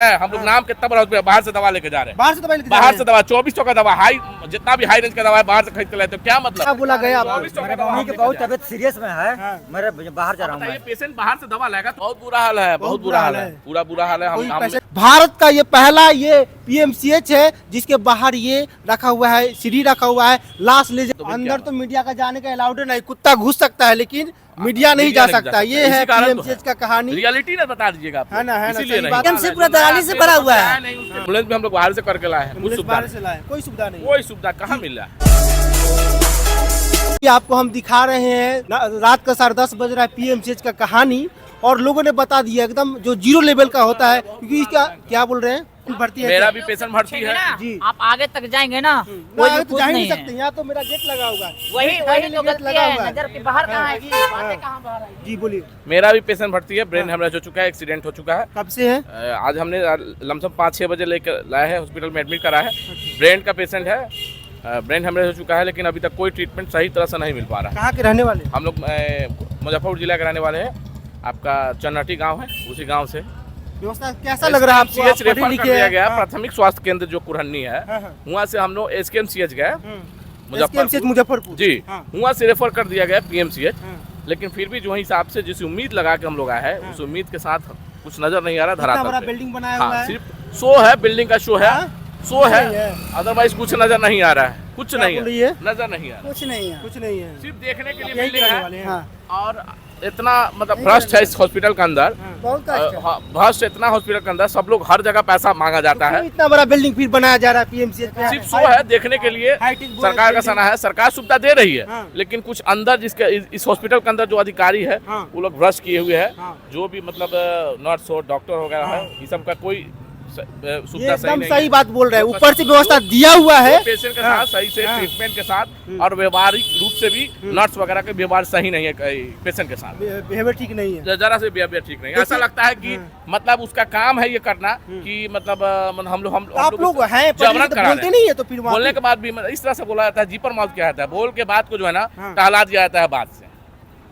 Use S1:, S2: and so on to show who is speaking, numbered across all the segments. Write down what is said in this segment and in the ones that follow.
S1: हम लोग नाम कितना बड़ा हॉस्पिटल बाहर से दवा लेके जा रहे हैं,
S2: बाहर से दवाई लेके
S1: बाहर से दवा 2400 का दवा, हाई जितना भी हाई रेंज का दवा है बाहर से खरीद के लाए, तो क्या मतलब।
S2: क्या बोला गया आपको?
S1: 2400 का दवा
S3: मम्मी
S1: हम
S3: की
S1: लेके
S3: बहुत
S1: जा रहे हैं।
S3: तबीयत सीरियस में है, मेरे बाहर जा रहा हूँ
S1: बताइए,
S3: मैं।
S1: पेशेंट बाहर से दवा लेगा तो बहुत बुरा हाल है, बहुत बुरा हाल है, पूरा बुरा हाल है।
S2: कोई
S1: हम
S2: पैसे- भारत का ये पहला ये पीएमसीएच है जिसके बाहर ये रखा हुआ है, सीढ़ी रखा हुआ है, लाश ले
S1: तो
S2: अंदर तो मीडिया का जाने का अलाउड नहीं, कुत्ता घुस सकता है लेकिन मीडिया नहीं जा सकता। ये है पीएमसीएच का कहानी,
S1: रियलिटी ना बता दीजिएगा आप,
S2: है ना, है ना,
S1: इसीलिए
S2: सही
S1: नहीं।
S2: बात
S3: एकदम से पूरा दलाली से भरा हुआ है।
S1: एम्बुलेंस भी हम लोग बाहर से करके लाए हैं, कुछ
S2: एम्बुलेंस
S1: सुविधा
S2: बाहर
S1: नहीं।
S2: से लाए, कोई सुविधा नहीं।
S1: कोई सुविधा कहाँ मिल रहा है।
S2: ये आपको हम दिखा रहे हैं रात का 10:30 बज रहा है, पीएमसीएच का कहानी, और लोगों ने बता दिया एकदम जो जीरो लेवल का होता है, क्योंकि इसका क्या बोल रहे हैं भर्ती है
S1: मेरा
S2: क्या?
S1: भी पेशेंट भर्ती है
S2: जी।
S4: आप आगे तक जाएंगे ना,
S2: ना,
S4: कोई
S2: आगे तो
S4: कुछ
S2: जा ही
S4: नहीं
S2: नहीं सकते,
S4: है।
S2: यहाँ तो मेरा गेट लगा हुआ है।
S4: वही
S2: गेट
S4: वही तो
S2: गेट
S4: गलती
S2: लगा हुआ
S4: है,
S2: है।
S4: नजर के बाहर कहाँ है,
S2: हाँ।
S4: बातें कहाँ बाहर आई।
S2: जी बोलिए,
S1: मेरा भी पेशेंट भर्ती है, ब्रेन हेमरेज हो चुका है, एक्सीडेंट हो चुका है।
S2: कब से है?
S1: आज हमने लमसम 5-6 बजे लेकर लाए हैं, हॉस्पिटल में एडमिट करा है। ब्रेन का पेशेंट है, ब्रेन हेमरेज हो चुका है, लेकिन अभी तक कोई ट्रीटमेंट सही तरह से नहीं मिल पा रहा है।
S2: कहाँ के रहने वाले?
S1: हम लोग मुजफ्फरपुर जिला के रहने वाले हैं, आपका चन्नटी गांव है, उसी गांव से।
S2: व्यवस्था कैसा लग रहा है आपको? आप
S1: SKMCH रेफर
S2: पढ़े
S1: कर
S2: लिखे
S1: दिया
S2: हैं?
S1: गया,
S2: हाँ।
S1: प्राथमिक स्वास्थ्य केंद्र जो कुरहनी है,
S2: हाँ, हाँ।
S1: वहाँ से हम लोग SKMCH गए,
S2: SKMCH मुजफ्फरपुर।
S1: जी,
S2: हाँ।
S1: वहाँ से रेफर कर दिया गया PMCH।
S2: हाँ।
S1: लेकिन फिर भी जो हिसाब से जिस उम्मीद लगा के हम लोग आए हैं, उस उम्मीद के साथ कुछ नजर नहीं आ रहा
S2: इतना बड़ा
S1: धरातल पे।
S2: बिल्डिंग बनाया हुआ
S1: हाँ,
S2: है।
S1: सिर्फ शो है, बिल्डिंग का शो है,
S2: हाँ?
S1: शो है,
S2: नहीं है।
S1: अदरवाइज कुछ नजर नहीं आ रहा है, कुछ
S2: क्या
S1: नहीं
S2: बोल रही है?
S1: है, नजर नहीं आ रहा,
S3: कुछ नहीं है।
S2: कुछ नहीं है,
S1: सिर्फ देखने के लिए
S2: यही
S1: बिल्डिंग
S2: करने वाले
S1: है।
S2: हैं। हाँ।
S1: और इतना मतलब भ्रष्ट है इस हॉस्पिटल के अंदर,
S3: बहुत कष्ट है।
S1: भ्रष्ट इतना हॉस्पिटल के अंदर, सब लोग हर जगह पैसा मांगा जाता
S2: तो
S1: है।
S2: क्यों इतना बड़ा बिल्डिंग फिर बनाया जा रहा है पीएमसीएच में?
S1: सिर्फ शो है, देखने के लिए
S2: हाईटेक बोर्ड
S1: सरकार का
S2: बिल्डिंग।
S1: सना है, सरकार सुविधा दे रही है,
S2: हाँ।
S1: लेकिन कुछ अंदर जिसके इस हॉस्पिटल के अंदर जो अधिकारी है,
S2: हाँ।
S1: वो लोग भ्रष्ट किए हुए हैं।
S2: हाँ।
S1: जो भी मतलब नर्स हो, डॉक्टर वगैरह है, ये सब का कोई
S2: ये
S1: सुविधा सही
S2: एकदम
S1: नहीं
S2: सही
S1: है।
S2: बात बोल रहे हैं, ऊपर से व्यवस्था दिया हुआ है
S1: पेशेंट के
S2: हाँ।
S1: साथ सही से
S2: हाँ।
S1: ट्रीटमेंट के साथ, और व्यवहारिक रूप से भी नर्स वगैरह के व्यवहार सही नहीं है पेशेंट के साथ,
S2: बिहेवियर ठीक नहीं है।
S1: जरा से बिहेवियर ठीक नहीं है। ऐसा लगता है कि मतलब उसका काम है ये करना कि मतलब हम लोग
S2: आप लोग हैं
S1: जबरन
S2: पब्लिक तो
S1: करा
S2: बोलते
S1: रहे हैं।
S2: नहीं है, तो फिर वहाँ
S1: बोलने के बाद भी इस तरह से बोला जाता है, जीपर माउथ किया जाता है, बोल के बाद को जो है ना
S2: हाँ।
S1: टहला दिया जाता है, बात से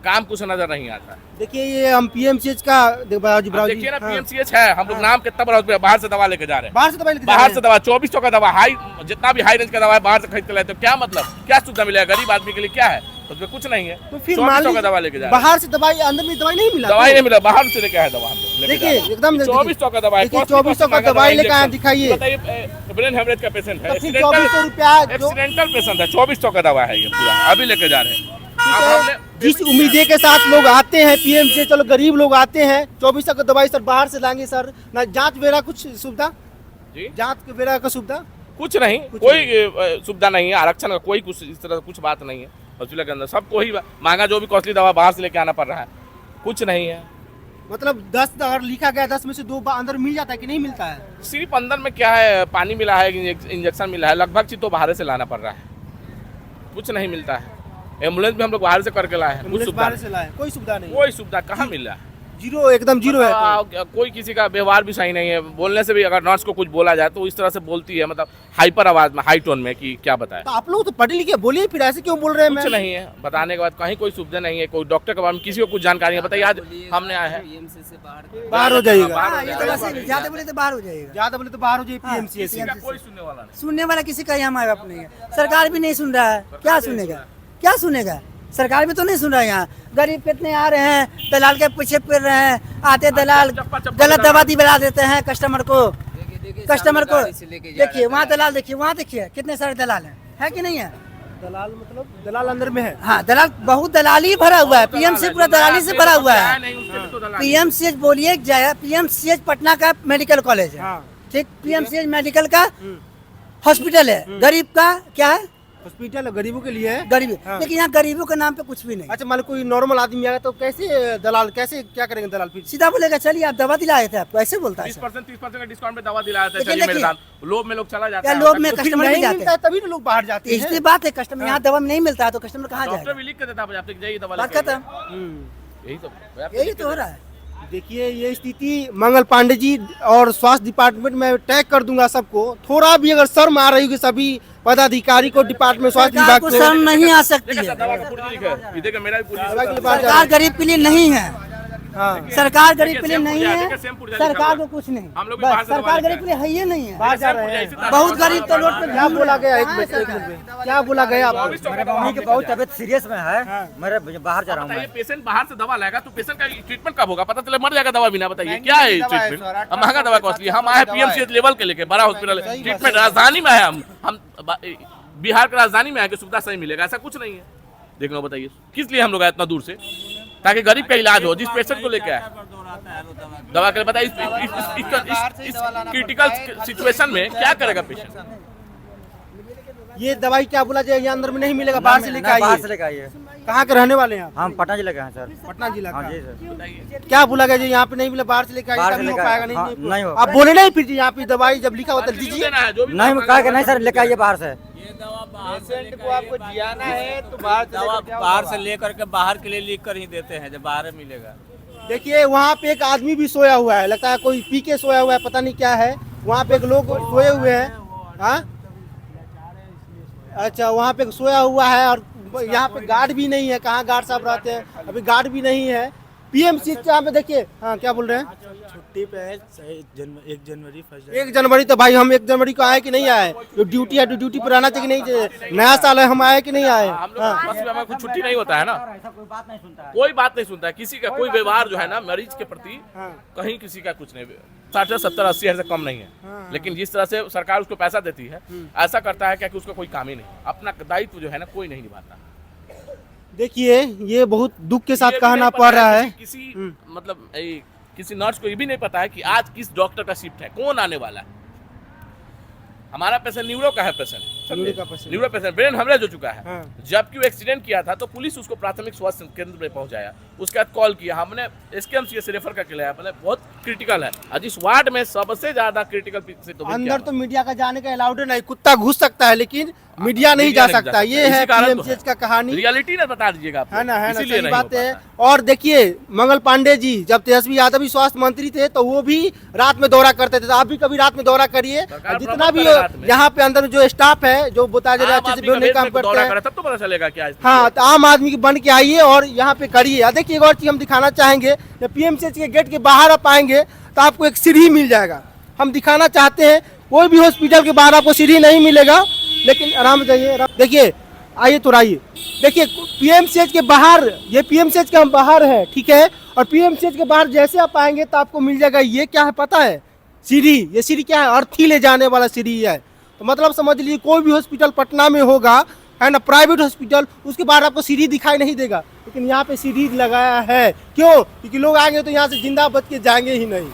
S1: काम कुछ नजर नहीं आता है।
S2: देखिए ये हम पीएमसीएच का
S1: अब देखिए ना, PMCH है, हम लोग नाम कितना बड़ा हॉस्पिटल बाहर से दवा लेके जा रहे हैं,
S2: बाहर से दवाई लेके जा
S1: बाहर
S2: रहे
S1: से
S2: हैं।
S1: दवा 2400 का दवा, हाई जितना भी हाई रेंज का दवा है बाहर से खरीद के लाए, तो क्या मतलब, क्या सुविधा मिलेगा गरीब आदमी के लिए, क्या है उसमें? कुछ नहीं है।
S2: तो फिर मान
S1: 2400 का दवा लेके जा रहे हैं,
S2: बाहर से दवाई, अंदर में दवाई नहीं मिला?
S1: दवाई नहीं मिला, बाहर से लेके आए दवा हम लोग लेके जा
S2: देखिए
S1: रहे हैं।
S2: एकदम
S1: 2400 का दवा है,
S2: देखिए,
S1: कॉस्टली
S2: 2400 का
S1: महंगा
S2: दवाई लेके आए,
S1: इंजेक्शन।
S2: दिखाइए।
S1: बताइए, ब्रेन हेमरेज का पेशेंट है,
S2: तो फिर 2400 रुपया जो
S1: एक्सीडेंटल पेशेंट है, 2400 का दवा है ये पूरा, अभी लेके जा रहे हैं। अब हमने
S2: जिस उम्मीदे के साथ लोग आते हैं पीएमसीएच, चलो गरीब लोग आते हैं, 2400 का दवाई सर बाहर से लाएंगे सर, ना जांच वगैरह कुछ सुविधा,
S1: जी
S2: जांच वगैरह का सुविधा
S1: कुछ नहीं, कोई सुविधा नहीं है, आरक्षण का कोई कुछ इस तरह कुछ बात नहीं है हॉस्पिटल के अंदर। सबको ही महंगा जो भी कॉस्टली दवा बाहर से लेके आना पड़ रहा है, कुछ नहीं है।
S2: मतलब 10 अगर लिखा गया 10 में से 2 अंदर मिल जाता है कि नहीं मिलता है?
S1: सिर्फ अंदर में क्या है, पानी मिला है, इंजेक्शन मिला है, लगभग चीज तो बाहर से लाना पड़ रहा है, कुछ नहीं मिलता है। एम्बुलेंस भी हम लोग बाहर से करके लाए हैं, कुछ
S2: एम्बुलेंस
S1: सुविधा
S2: बाहर
S1: नहीं।
S2: से लाए, कोई सुविधा नहीं,
S1: कोई सुविधा कहाँ मिल रहा है,
S2: जीरो, एकदम जीरो है।
S1: कोई किसी का व्यवहार भी सही नहीं है। बोलने से भी अगर नर्स को कुछ बोला जाए तो इस तरह से बोलती है, मतलब हाइपर आवाज में, हाई टोन में, कि क्या बताए।
S2: तो आप लोग तो पढ़े लिखे, बोलिए फिर ऐसे क्यों बोल रहे हैं?
S1: कुछ
S2: मैम
S1: नहीं है, बताने के बाद कहीं कोई सुविधा नहीं है, कोई डॉक्टर के बारे में किसी को कुछ जानकारी है, बताइए। आज हमने आए हैं,
S2: बाहर हो जाइएगा,
S1: बाहर हो
S3: ये तो
S1: जाएगा।
S3: वैसे ज्यादा बोले तो बाहर हो जाएगा।
S2: ज्यादा बोले तो बाहर हो जाइए पीएमसीएच
S1: किसी का कोई सुनने वाला नहीं।
S3: सुनने वाला किसी का यहाँ माँ बाप नहीं है, सरकार भी नहीं सुन रहा है, क्या सुनेगा, क्या सुनेगा? सरकार भी तो नहीं सुन रहा है। यहाँ गरीब कितने आ रहे हैं, दलाल के पीछे फिर रहे हैं, आते दलाल गलत दवा दिला देते हैं कस्टमर को। कस्टमर को देखिए वहाँ दलाल, देखिए वहाँ देखिए कितने सारे दलाल हैं, है कि नहीं है?
S2: दलाल मतलब दलाल अंदर में है।
S3: हाँ दलाल, बहुत दलाली भरा हुआ है, पीएमसीएच पूरा दलाली से भरा हुआ है। पीएमसीएच बोलिए, पीएमसीएच पटना का मेडिकल कॉलेज है,
S2: हाँ,
S3: ठीक, पीएमसीएच मेडिकल का हॉस्पिटल है, गरीब का क्या है,
S2: हॉस्पिटल गरीबों के लिए है।
S3: गरीबी।
S2: हाँ।
S3: लेकिन यहाँ गरीबों के नाम पे कुछ भी नहीं।
S2: अच्छा मान लो कोई नॉर्मल आदमी आएगा तो कैसे दलाल, कैसे क्या करेंगे दलाल फिर?
S3: सीधा बोलेगा चलिए आप दवा दिलाए थे, आपको ऐसे बोलता है।
S1: 30% का डिस्काउंट पे दवा दिलाया था,
S3: लेकिन
S1: चलिए मेरे
S3: देखिए,
S1: साथ। लोभ में लोग चला जाता
S3: या
S1: है।
S3: लोभ में
S2: तो फिर
S3: कस्टमर भी
S2: नहीं
S3: जाते
S2: मिलता
S3: हैं,
S2: है तभी ना लोग बाहर जाते हैं।
S3: इसलिए बात है कस्टमर यहाँ दवा में नहीं मिलता है तो कस्टमर कहाँ
S1: डॉक्टर
S3: जाएगा?
S1: भी लिख के देता है, आप जाइए दवा
S3: बात
S1: लेके
S3: खत्म,
S1: यही तो
S3: यही तो हो रहा है।
S2: देखिए ये स्थिति मंगल पांडे जी, और स्वास्थ्य डिपार्टमेंट में टैग कर दूंगा सबको, थोड़ा भी अगर शर्म आ रही होगी सभी पदाधिकारी को, डिपार्टमेंट स्वास्थ्य
S3: सरकार
S2: विभाग
S3: को
S2: को,
S3: शर्म नहीं आ सकती
S1: देखा
S3: है,
S1: दवा का पुर्जी लिखा है, ये देखिए मेरा भी पुर्जी
S2: दवा के लिए बाहर जा
S3: सरकार गरीब के लिए नहीं है,
S2: हाँ।
S3: सरकार गरीब के लिए
S1: देखिए,
S3: नहीं
S1: सेम
S3: है,
S1: पुरजा, सेम पुरजा लिखा
S3: सरकार
S1: हुआ
S3: को कुछ नहीं,
S1: हम लोग भी बाहर
S3: बस
S1: से दवा
S3: सरकार
S1: लेके
S3: गरीब के लिए है ही नहीं है।
S2: बाहर जा रहे
S1: पुरजा
S2: हैं।
S1: इसी तरह
S3: बहुत गरीब तो रोड पे
S2: क्या
S3: घूम
S2: बोला
S3: रहे
S2: गया?
S3: हैं।
S2: एक मिनट क्या बोला गया आपको?
S5: मेरे मम्मी की बहुत तबीयत सीरियस में है, मेरे बाहर जा रहा हूँ
S1: बताइए,
S5: मैं।
S1: पेशेंट बाहर से दवा लाएगा तो पेशेंट का ट्रीटमेंट कब होगा? पता चले मर जाएगा दवा बिना। बताइए क्या है ट्रीटमेंट? अब महंगा दवा कॉस्टली। हम आए पीएमसीएच लेवल के लेके बड़ा हॉस्पिटल ट्रीटमेंट राजधानी में है। हम बिहार के राजधानी में है कि सुविधा सही मिलेगा? ऐसा कुछ नहीं है। देख लो, बताइए किस लिए हम लोग आए इतना दूर से? ताकि गरीब का इलाज हो। जिस पेशेंट को लेके आए दवा करे, बताइए इस क्रिटिकल सिचुएशन में क्या करेगा पेशेंट?
S2: ये दवाई क्या बोला जाए? ये अंदर में नहीं मिलेगा, बाहर से लेकर
S5: बाहर से
S2: आइए।
S5: लेकर आइए।
S2: कहाँ के रहने वाले हैं आप?
S5: हम पटना जिले के हैं सर।
S2: पटना जिला
S5: हाँ
S2: का।
S5: जी सर।
S2: क्या बोला गया? जो यहाँ पे नहीं मिला, बाहर से लेकर
S5: बाहर
S2: आइए,
S5: से
S2: तभी हो
S5: लेकर
S2: पाएगा।
S5: आइए। हाँ,
S2: नहीं
S5: नहीं हो
S2: आप बोले नहीं, फिर यहाँ पे दवाई जब लिखा होता है दीजिए।
S1: देना है जो भी
S5: नहीं कहा कि नहीं सर, लेकर आइए बाहर से।
S6: पेशेंट को आपको जियाना है तो दवा बाहर से लेकर के बाहर के लिए लिख कर ही देते हैं, जब बाहर मिलेगा।
S2: देखिए वहाँ पे एक आदमी भी सोया हुआ है, लगता है कोई पी के सोया हुआ है, पता नहीं क्या है। वहाँ पे एक लोग सोए हुए हैं। हाँ, अच्छा, वहाँ पे सोया हुआ है और यहाँ पे गार्ड भी नहीं है। कहाँ गार्ड साहब रहते हैं? अभी गार्ड भी नहीं है। पीएमसी यहाँ पे देखिए। हाँ, क्या बोल रहे हैं?
S7: छुट्टी पे है 1 जनवरी फर्स्ट
S2: 1 जनवरी तो भाई हम 1 जनवरी को आए कि नहीं आए? जो ड्यूटी है तो ड्यूटी पर रहना चाहिए कि नहीं? नया साल है, हम आए कि नहीं आए?
S1: हम लोग बस में हमें कुछ छुट्टी नहीं होता है ना।
S5: ऐसा कोई बात नहीं सुनता है।
S1: कोई बात नहीं सुनता है किसी का। कोई व्यवहार जो है ना मरीज के प्रति
S2: हाँ।
S1: कहीं किसी का कुछ नहीं। 60 70 80 हजार से कम नहीं है। लेकिन जिस तरह से सरकार उसको पैसा देती है, ऐसा करता है क्या कि उसका कोई काम ही नहीं। अपना दायित्व जो है ना कोई नहीं निभाता।
S2: देखिए ये बहुत दुख के साथ
S1: ये भी
S2: कहना
S1: नहीं
S2: पड़
S1: पता
S2: रहा
S1: है
S2: है।
S1: किसी मतलब किसी नर्स को ये भी नहीं पता है कि आज किस डॉक्टर का शिफ्ट है, कौन आने वाला है। हमारा पेशेंट न्यूरो का है, न्यूरो पेशेंट ब्रेन हेमरेज हो चुका है।
S2: हाँ।
S1: जबकि वो एक्सीडेंट किया था तो पुलिस उसको प्राथमिक स्वास्थ्य केंद्र में पहुंचाया। उसके बाद कॉल किया, हमने एसकेएमसीएच से रेफर करके लाया। मतलब बहुत क्रिटिकल है। आज इस वार्ड में सबसे ज्यादा क्रिटिकल
S2: अंदर तो मीडिया का जाने का अलाउड नहीं। कुत्ता घुस सकता है लेकिन मीडिया नहीं जा सकता। ये है पीएमसीएच का कहानी,
S1: रियलिटी ना बता दीजिएगा आप,
S2: है ना? है ना?
S1: इसीलिए
S2: सही
S1: नहीं
S2: बात
S1: हो
S2: है।
S1: पाता।
S2: और देखिए मंगल पांडे जी जब तेजस्वी यादव भी स्वास्थ्य मंत्री थे तो वो भी रात में दौरा करते थे। तो आप भी कभी रात में दौरा करिए।
S1: सरकार
S2: जितना
S1: प्रमोट
S2: भी
S1: करे रात में।
S2: यहाँ पे अंदर जो स्टाफ है जो बता दे रहे
S1: आम
S2: अच्छे से
S1: आदमी का
S2: नहीं काम
S1: भेज में
S2: करते
S1: दौरा
S2: हैं।
S1: करे तब तो पता चलेगा क्या स्थिति
S2: हाँ,
S1: है।
S2: तो आम आदमी बन के आइए और यहाँ पे करिए। देखिए एक और चीज हम दिखाना चाहेंगे, जब पीएमसीएच के गेट के बाहर आप आएंगे तो आपको एक सीढ़ी मिल जाएगा। हम दिखाना चाहते हैं, कोई भी हॉस्पिटल के बाहर आपको सीढ़ी नहीं मिलेगा, लेकिन आराम से जाइए। देखिए आइए तो आइए। देखिए पीएमसीएच के बाहर, ये पीएमसीएच के हम बाहर है, ठीक है। और पीएमसीएच के बाहर जैसे आप आएंगे तो आपको मिल जाएगा, ये क्या है पता है? सीढ़ी। ये सीढ़ी क्या है? अर्थी ले जाने वाला सीढ़ी है। तो मतलब समझ लीजिए कोई भी हॉस्पिटल पटना में होगा, है ना, प्राइवेट हॉस्पिटल, उसके बाद आपको सीढ़ी दिखाई नहीं देगा, लेकिन यहाँ पे सीढ़ी लगाया है। क्यों? क्योंकि लोग आएंगे तो यहाँ से जिंदा बच के जाएंगे ही नहीं,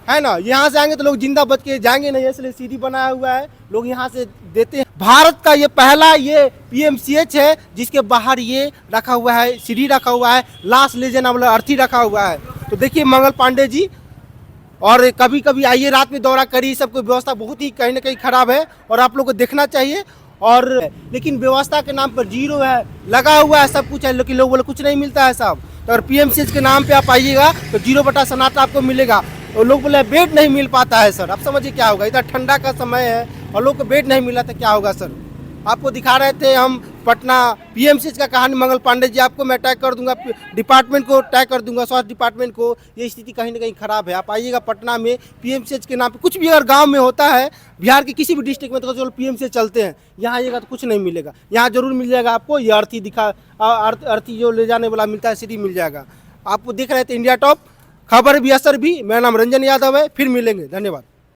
S2: है ना? यहाँ से आएंगे तो लोग जिंदा बच के जाएंगे नहीं, इसलिए सीढ़ी बनाया हुआ है। लोग यहाँ से देते हैं। भारत का ये पहला ये पीएमसीएच है जिसके बाहर ये रखा हुआ है, सीढ़ी रखा हुआ है, लाश ले जाने वाला अर्थी रखा हुआ है। तो देखिए मंगल पांडे जी, और कभी कभी आइए रात में दौरा करिए। सबको व्यवस्था बहुत ही कहीं ना कहीं खराब है और आप लोग को देखना चाहिए। और लेकिन व्यवस्था के नाम पर जीरो है, लगा हुआ है सब कुछ है, लेकिन लोग बोले कुछ नहीं मिलता है साहब। तो अगर पीएमसीएच के नाम पे आप आइएगा तो 0 सन्नाटा आपको मिलेगा। और लोग बोले बेड नहीं मिल पाता है सर। आप समझिए क्या होगा, इतना ठंडा का समय है और लोग को बेड नहीं मिला तो क्या होगा सर? आपको दिखा रहे थे हम पटना पीएमसीएच का कहानी। मंगल पांडे जी, आपको मैं टैग कर दूंगा, डिपार्टमेंट को टैग कर दूंगा, स्वास्थ्य डिपार्टमेंट को। ये स्थिति कहीं ना कहीं खराब है। आप आइएगा पटना में पीएमसीएच के नाम पे कुछ भी अगर गांव में होता है, बिहार के किसी भी डिस्ट्रिक्ट में, तो चलो पीएमसीएच चलते हैं, यहाँ आइएगा तो कुछ नहीं मिलेगा। यहाँ जरूर मिल जाएगा आपको ये अर्थी अर्थी जो ले जाने वाला मिलता है, सीढ़ी मिल जाएगा। आपको दिख रहे थे इंडिया टॉप खबर भी असर भी। मेरा नाम रंजन यादव है। फिर मिलेंगे, धन्यवाद।